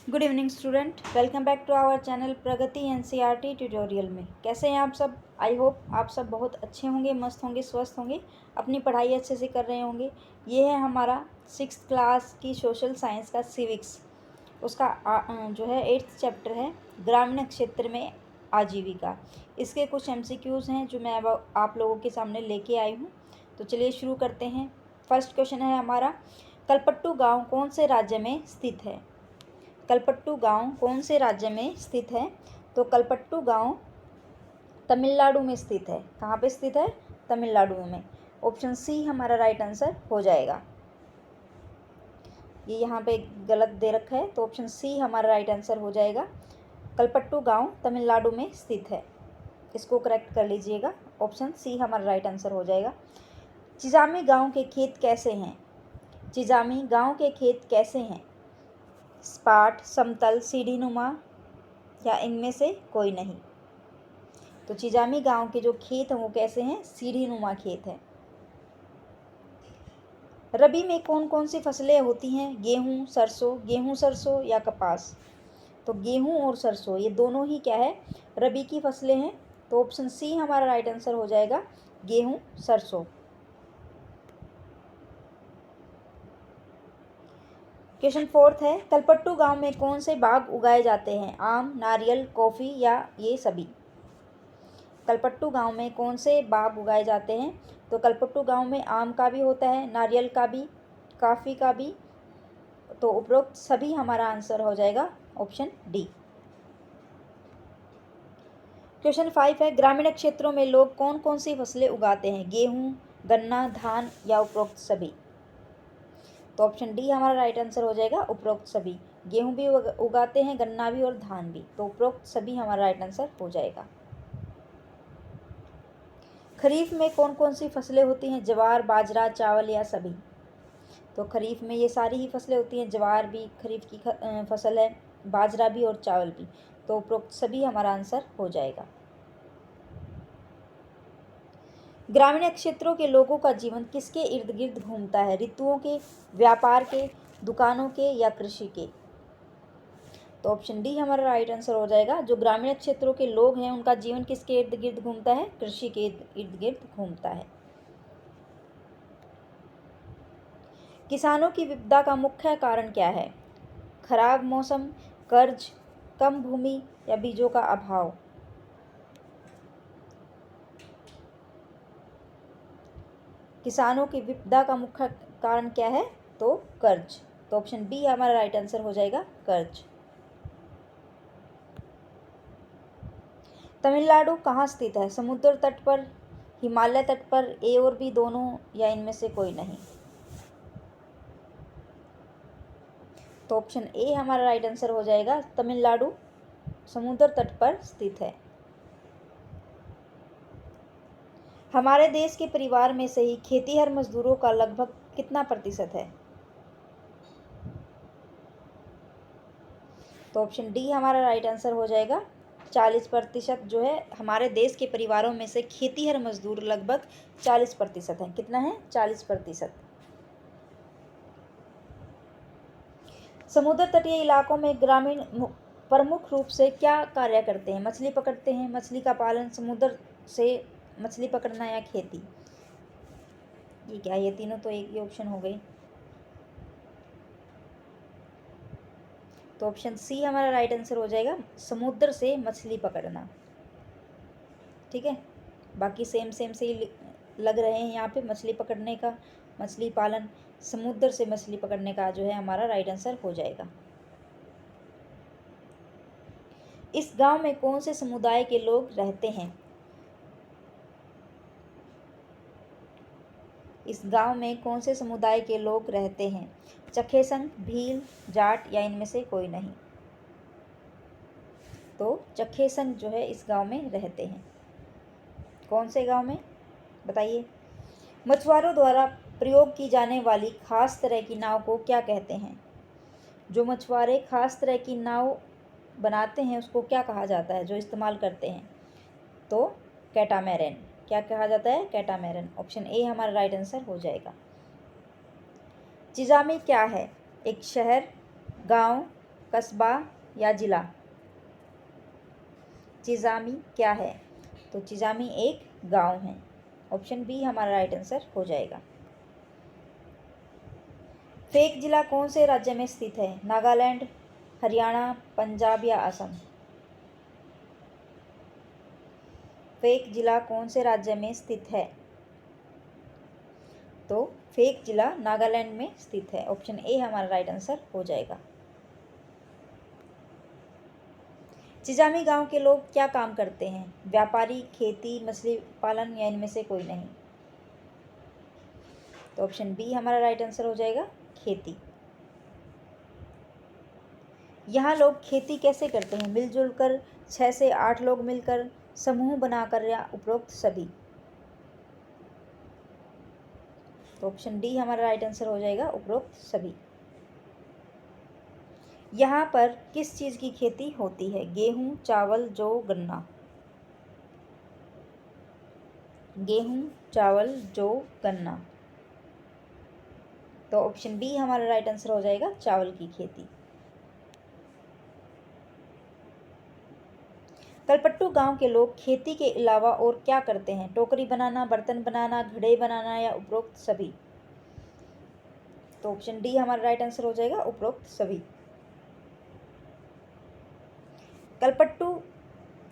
Good evening student, welcome back to our channel Pragati NCERT tutorial में। कैसे हैं आप सब? आई होप आप सब बहुत अच्छे होंगे, मस्त होंगे, स्वस्थ होंगे, अपनी पढ़ाई अच्छे से कर रहे होंगे। ये है हमारा 6th क्लास की सोशल साइंस का सिविक्स, उसका जो है 8th चैप्टर है ग्रामीण क्षेत्र में आजीविका। इसके कुछ MCQs हैं जो मैं अब आप लोगों के सामने लेके आई हूँ। तो चलिए शुरू करते हैं। फर्स्ट क्वेश्चन है हमारा, कलपट्टू गाँव कौन से राज्य में स्थित है? कलपट्टू गांव कौन से राज्य में स्थित है? तो कलपट्टू गांव तमिलनाडु में स्थित है। कहाँ पे स्थित है? तमिलनाडु में। ऑप्शन सी हमारा राइट आंसर हो जाएगा। ये यहाँ पे गलत दे रखा है, तो ऑप्शन सी हमारा राइट आंसर हो जाएगा। कलपट्टू गांव तमिलनाडु में स्थित है, इसको करेक्ट कर लीजिएगा। ऑप्शन सी हमारा राइट आंसर हो जाएगा। चिजामी गाँव के खेत कैसे हैं? चिजामी गाँव के खेत कैसे हैं? सपाट, समतल, सीढ़ीनुमा या इनमें से कोई नहीं? तो चिजामी गांव के जो खेत हैं वो कैसे हैं? सीढ़ीनुमा खेत हैं। रबी में कौन कौन सी फसलें होती हैं? गेहूं, सरसों या कपास? तो गेहूं और सरसों ये दोनों ही क्या है? रबी की फसलें हैं। तो ऑप्शन सी हमारा राइट आंसर हो जाएगा, गेहूं, सरसों। क्वेश्चन 4 है, कलपट्टू गांव में कौन से बाग उगाए जाते हैं? आम, नारियल, कॉफ़ी या ये सभी? कलपट्टू गांव में कौन से बाग उगाए जाते हैं? तो कलपट्टू गांव में आम का भी होता है, नारियल का भी, कॉफ़ी का भी। तो उपरोक्त सभी हमारा आंसर हो जाएगा ऑप्शन डी। क्वेश्चन 5 है, ग्रामीण क्षेत्रों में लोग कौन कौन सी फसलें उगाते हैं? गेहूं, गन्ना, धान या उपरोक्त सभी? तो ऑप्शन डी हमारा राइट आंसर हो जाएगा, उपरोक्त सभी। गेहूं भी उगाते हैं, गन्ना भी और धान भी। तो उपरोक्त सभी हमारा राइट आंसर हो जाएगा। खरीफ में कौन कौन सी फसलें होती हैं? ज्वार, बाजरा, चावल या सभी? तो खरीफ में ये सारी ही फसलें होती हैं। ज्वार भी खरीफ की फसल है, बाजरा भी और चावल भी। तो उपरोक्त सभी हमारा आंसर हो जाएगा। ग्रामीण क्षेत्रों के लोगों का जीवन किसके इर्द गिर्द घूमता है? ऋतुओं के, व्यापार के, दुकानों के या कृषि के? तो ऑप्शन डी हमारा राइट आंसर हो जाएगा। जो ग्रामीण क्षेत्रों के लोग हैं उनका जीवन किसके इर्द गिर्द घूमता है? कृषि के इर्द गिर्द घूमता है। किसानों की विपदा का मुख्य कारण क्या है? खराब मौसम, कर्ज, कम भूमि या बीजों का अभाव? किसानों की विपदा का मुख्य कारण क्या है? तो कर्ज। तो ऑप्शन बी हमारा राइट आंसर हो जाएगा, कर्ज। तमिलनाडु कहाँ स्थित है? समुद्र तट पर, हिमालय तट पर, ए और बी दोनों या इनमें से कोई नहीं? तो ऑप्शन ए हमारा राइट आंसर हो जाएगा, तमिलनाडु समुद्र तट पर स्थित है। हमारे देश के परिवार में से ही खेतीहर मजदूरों का लगभग कितना प्रतिशत है? तो ऑप्शन डी हमारा राइट आंसर हो जाएगा, 40% जो है हमारे देश के परिवारों में से खेतीहर मजदूर लगभग 40% हैं। कितना है? 40%। समुद्र तटीय इलाकों में ग्रामीण प्रमुख रूप से क्या कार्य करते हैं? मछली पकड़ते हैं, मछली का पालन, समुद्र से मछली पकड़ना या खेती? ये क्या, ये तीनों तो एक ही ऑप्शन हो गई। तो ऑप्शन सी हमारा राइट आंसर हो जाएगा, समुद्र से मछली पकड़ना। ठीक है, बाकी सेम सेम से ही लग रहे हैं यहाँ पे। मछली पकड़ने का, मछली पालन, समुद्र से मछली पकड़ने का जो है हमारा राइट आंसर हो जाएगा। इस गांव में कौन से समुदाय के लोग रहते हैं? इस गांव में कौन से समुदाय के लोग रहते हैं? चखेसंग, भील, जाट या इनमें से कोई नहीं? तो चखेसंग जो है इस गांव में रहते हैं। कौन से गांव में बताइए? मछुआरों द्वारा प्रयोग की जाने वाली खास तरह की नाव को क्या कहते हैं? जो मछुआरे खास तरह की नाव बनाते हैं उसको क्या कहा जाता है, जो इस्तेमाल करते हैं? तो कैटामैरन। क्या कहा जाता है? कैटामैरन। ऑप्शन ए हमारा राइट आंसर हो जाएगा। चिजामी क्या है? एक शहर, गांव, कस्बा या जिला? चिजामी क्या है? तो चिजामी एक गांव है। ऑप्शन बी हमारा राइट आंसर हो जाएगा। फेक जिला कौन से राज्य में स्थित है? नागालैंड, हरियाणा, पंजाब या असम? फेक जिला कौन से राज्य में स्थित है? तो फेक जिला नागालैंड में स्थित है। ऑप्शन ए हमारा राइट आंसर हो जाएगा। चिजामी गांव के लोग क्या काम करते हैं? व्यापारी, खेती, मछली पालन या इनमें से कोई नहीं? तो ऑप्शन बी हमारा राइट आंसर हो जाएगा, खेती। यहाँ लोग खेती कैसे करते हैं? मिलजुल कर, 6 से 8 लोग मिलकर, समूह बनाकर या उपरोक्त सभी? तो ऑप्शन डी हमारा राइट आंसर हो जाएगा, उपरोक्त सभी। यहाँ पर किस चीज़ की खेती होती है? गेहूं, चावल, जौ, गन्ना? गेहूं, चावल, जौ, गन्ना? तो ऑप्शन बी हमारा राइट आंसर हो जाएगा, चावल की खेती। कलपट्टू गांव के लोग खेती के अलावा और क्या करते हैं? टोकरी बनाना, बर्तन बनाना, घड़े बनाना या उपरोक्त सभी? तो ऑप्शन डी हमारा राइट आंसर हो जाएगा, उपरोक्त सभी। कलपट्टू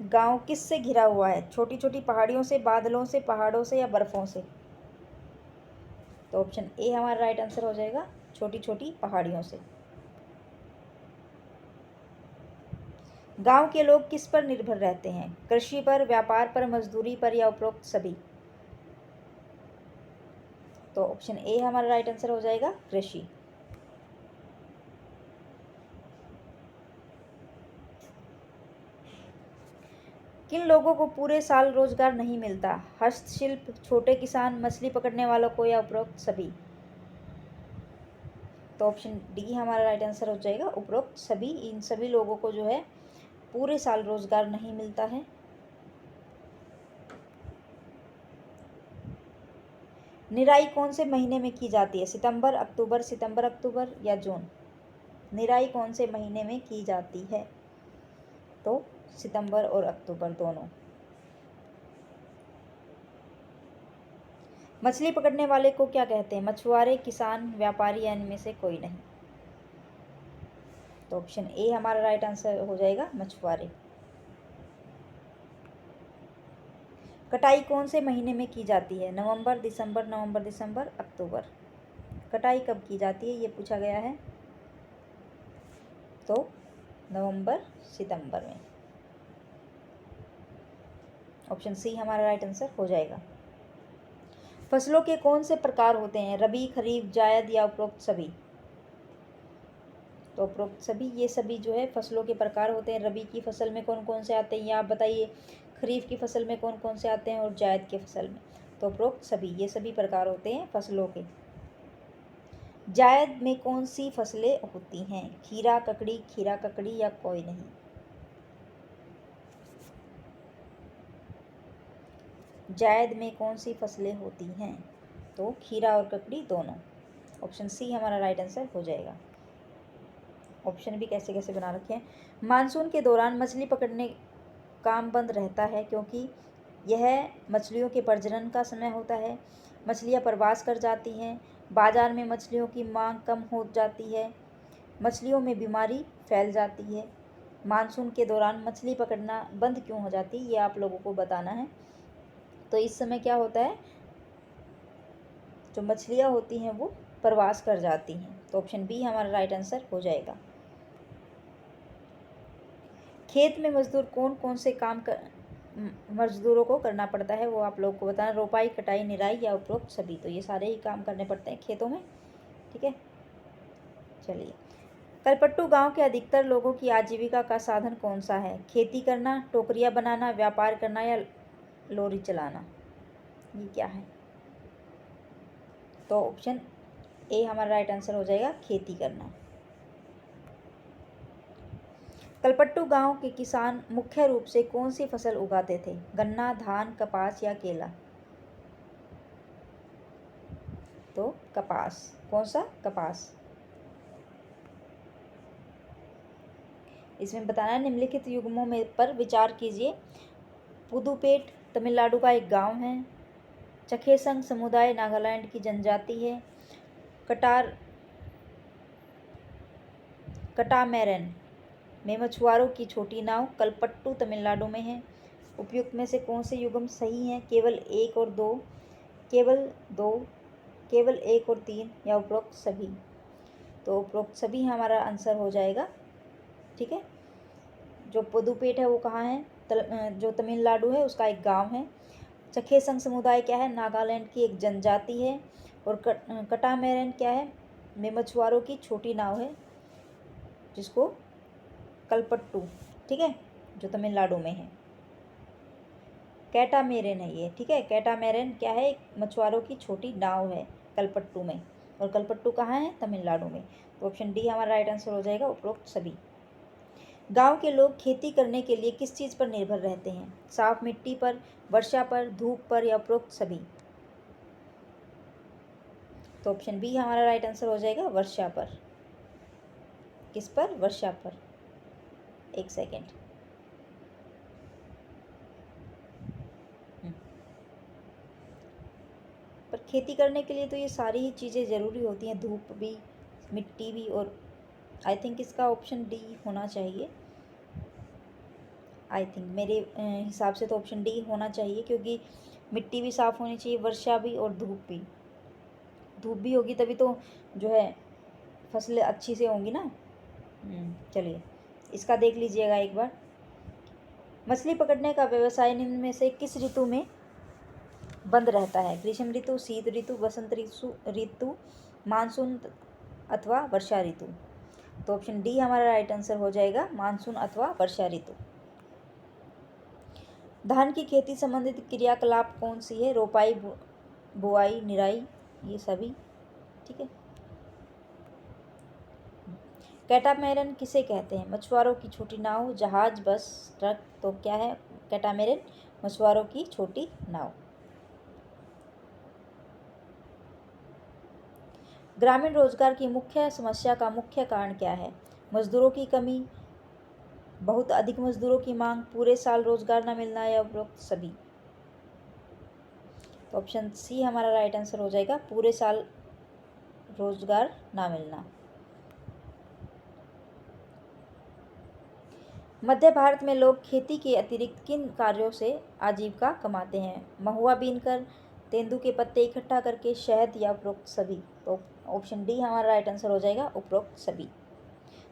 गांव किससे घिरा हुआ है? छोटी छोटी पहाड़ियों से, बादलों से, पहाड़ों से या बर्फों से? तो ऑप्शन ए हमारा राइट आंसर हो जाएगा, छोटी छोटी पहाड़ियों से। गांव के लोग किस पर निर्भर रहते हैं? कृषि पर, व्यापार पर, मजदूरी पर या उपरोक्त सभी? तो ऑप्शन ए हमारा राइट आंसर हो जाएगा, कृषि। किन लोगों को पूरे साल रोजगार नहीं मिलता? हस्तशिल्प, छोटे किसान, मछली पकड़ने वालों को या उपरोक्त सभी? तो ऑप्शन डी हमारा राइट आंसर हो जाएगा, उपरोक्त सभी। इन सभी लोगों को जो है पूरे साल रोजगार नहीं मिलता है। निराई कौन से महीने में की जाती है? सितंबर, अक्टूबर या जून? निराई कौन से महीने में की जाती है? तो सितंबर और अक्टूबर दोनों। मछली पकड़ने वाले को क्या कहते हैं? मछुआरे, किसान, व्यापारी या इनमें से कोई नहीं? तो ऑप्शन ए हमारा राइट आंसर हो जाएगा, मछुआरे। कटाई कौन से महीने में की जाती है? नवंबर, दिसंबर, अक्टूबर? कटाई कब की जाती है ये पूछा गया है, तो नवंबर सितंबर में। ऑप्शन सी हमारा राइट आंसर हो जाएगा। फसलों के कौन से प्रकार होते हैं? रबी, खरीफ, जायद या उपरोक्त सभी? तो उपरोक्त सभी। ये सभी जो है फसलों के प्रकार होते हैं। रबी की फसल में कौन कौन से आते हैं ये आप बताइए। खरीफ की फसल में कौन कौन से आते हैं और जायद की फसल में? तो उपरोक्त सभी। ये सभी प्रकार होते हैं फसलों के। जायद में कौन सी फसलें होती हैं? खीरा ककड़ी या कोई नहीं? जायद में कौन सी फसलें होती हैं? तो खीरा और ककड़ी दोनों। ऑप्शन सी हमारा राइट आंसर हो जाएगा। ऑप्शन भी कैसे कैसे बना रखे हैं। मानसून के दौरान मछली पकड़ने काम बंद रहता है क्योंकि यह मछलियों के प्रजनन का समय होता है। मछलियाँ प्रवास कर जाती हैं। बाजार में मछलियों की मांग कम हो जाती है। मछलियों में बीमारी फैल जाती है। मानसून के दौरान मछली पकड़ना बंद क्यों हो जाती है ये आप लोगों को बताना है। तो इस समय क्या होता है, जो मछलियाँ होती हैं वो प्रवास कर जाती हैं। तो ऑप्शन बी हमारा राइट आंसर हो जाएगा। खेत में मजदूर कौन कौन से काम कर मजदूरों को करना पड़ता है वो आप लोग को बताना। रोपाई, कटाई, निराई या उपरोक्त सभी? तो ये सारे ही काम करने पड़ते हैं खेतों में। ठीक है, चलिए। कलपट्टू गांव के अधिकतर लोगों की आजीविका का साधन कौन सा है? खेती करना, टोकरियां बनाना, व्यापार करना या लॉरी चलाना? ये क्या है? तो ऑप्शन ए हमारा राइट आंसर हो जाएगा, खेती करना। कलपट्टू गांव के किसान मुख्य रूप से कौन सी फसल उगाते थे? गन्ना, धान, कपास या केला? तो कपास। कौन सा? कपास। इसमें बताना है निम्नलिखित युग्मों में पर विचार कीजिए। पुदुपेट तमिलनाडु का एक गांव है। चखेसंग समुदाय नागालैंड की जनजाति है। कटामैरन में मछुआरों की छोटी नाव कलपट्टू तमिलनाडु में है। उपयुक्त में से कौन से युग्म सही हैं? केवल 1 और 2, केवल 2, केवल 1 और 3 या उपरोक्त सभी? तो उपरोक्त सभी हमारा आंसर हो जाएगा। ठीक है। जो पुदुपेट है वो कहाँ है? जो तमिलनाडु है उसका एक गांव है। चखेसंग समुदाय क्या है? नागालैंड की एक जनजाति है। और कटामैरन क्या है? में मछुआरों की छोटी नाव है जिसको कलपट्टू, ठीक है, जो तमिलनाडु में है। कैटामेरन है ये, ठीक है। कैटामेरन क्या है? एक मछुआरों की छोटी नाव है कलपट्टू में। और कलपट्टू कहाँ है? तमिलनाडु में। तो ऑप्शन डी हमारा राइट आंसर हो जाएगा, उपरोक्त सभी। गांव के लोग खेती करने के लिए किस चीज़ पर निर्भर रहते हैं? साफ मिट्टी पर, वर्षा पर, धूप पर या उपरोक्त सभी? तो ऑप्शन बी हमारा राइट आंसर हो जाएगा, वर्षा पर। किस पर? वर्षा पर। एक सेकेंड। पर खेती करने के लिए तो ये सारी ही चीज़ें ज़रूरी होती हैं, धूप भी, मिट्टी भी। और आई थिंक इसका ऑप्शन डी होना चाहिए। आई थिंक मेरे हिसाब से तो ऑप्शन डी होना चाहिए, क्योंकि मिट्टी भी साफ़ होनी चाहिए, वर्षा भी और धूप भी। धूप भी होगी तभी तो जो है फसलें अच्छी से होंगी ना। चलिए इसका देख लीजिएगा एक बार। मछली पकड़ने का व्यवसाय निम्न में से किस ऋतु में बंद रहता है? ग्रीष्म ऋतु, शीत ऋतु, बसंत ऋतु, मानसून अथवा वर्षा ऋतु? तो ऑप्शन डी हमारा राइट आंसर हो जाएगा, मानसून अथवा वर्षा ऋतु। धान की खेती संबंधित क्रियाकलाप कौन सी है? रोपाई, बुआई, निराई, ये सभी, ठीक है। कैटामैरन किसे कहते हैं? मछुआरों की छोटी नाव, जहाज, बस, ट्रक? तो क्या है कैटामैरन? मछुआरों की छोटी नाव। ग्रामीण रोजगार की मुख्य समस्या का मुख्य कारण क्या है? मजदूरों की कमी, बहुत अधिक मजदूरों की मांग, पूरे साल रोजगार न मिलना या उपरोक्त सभी? तो ऑप्शन सी हमारा राइट आंसर हो जाएगा, पूरे साल रोजगार ना मिलना। मध्य भारत में लोग खेती के अतिरिक्त किन कार्यों से आजीविका कमाते हैं? महुआ बीनकर, तेंदू के पत्ते इकट्ठा करके, शहद या उपरोक्त सभी? तो ऑप्शन डी हमारा राइट आंसर हो जाएगा, उपरोक्त सभी।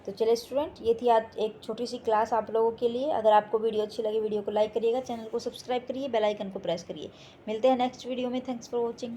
तो चलिए स्टूडेंट, ये थी आज एक छोटी सी क्लास आप लोगों के लिए। अगर आपको वीडियो अच्छी लगी, वीडियो को लाइक करिएगा, चैनल को सब्सक्राइब करिए, बेल आइकन को प्रेस करिए। मिलते हैं नेक्स्ट वीडियो में। Thanks for watching.